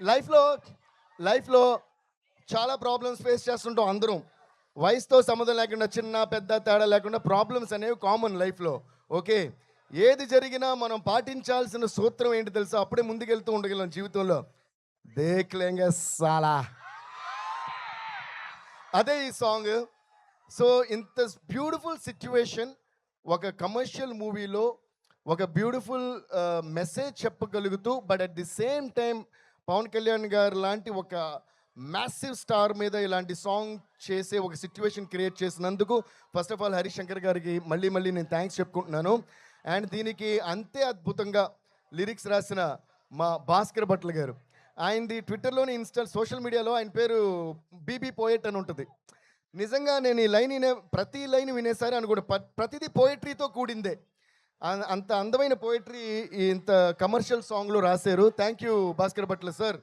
లైఫ్లో లైఫ్లో చాలా ప్రాబ్లమ్స్ ఫేస్ చేస్తుంటాం అందరం. వయసుతో సంబంధం లేకుండా చిన్న పెద్ద తేడా లేకుండా ప్రాబ్లమ్స్ అనేవి కామన్ లైఫ్లో. ఓకే, ఏది జరిగినా మనం పాటించాల్సిన సూత్రం ఏంటి తెలుసా? అప్పుడే ముందుకెళ్తూ ఉండగలం జీవితంలో. దేఖ్ లేంగే సాలా, అదే ఈ సాంగ్. సో ఇంత బ్యూటిఫుల్ సిచ్యువేషన్, ఒక కమర్షియల్ మూవీలో ఒక బ్యూటిఫుల్ మెసేజ్ చెప్పగలుగుతూ, but at the same time Pawan Kalyan garu లాంటి ఒక మ్యాసివ్ స్టార్ మీద ఇలాంటి సాంగ్ చేసే ఒక సిచ్యువేషన్ క్రియేట్ చేసినందుకు ఫస్ట్ ఆఫ్ ఆల్ హరిశంకర్ గారికి మళ్ళీ మళ్ళీ నేను థ్యాంక్స్ చెప్పుకుంటున్నాను. అండ్ దీనికి అంతే అద్భుతంగా లిరిక్స్ రాసిన మా భాస్కర్ భట్ల గారు. ఆయనది ట్విట్టర్లోని సోషల్ మీడియాలో ఆయన పేరు బీబీ పోయెట్ అని ఉంటుంది. నిజంగా నేను ఈ లైన్ ప్రతి లైన్ వినేసారి అనుకోండి, ప్రతిదీ పోయట్రీతో కూడిందే. అంత అందమైన పోయట్రీ ఇంత కమర్షియల్ సాంగ్లో రాశారు. Thank you Bhaskar Bhatla sir.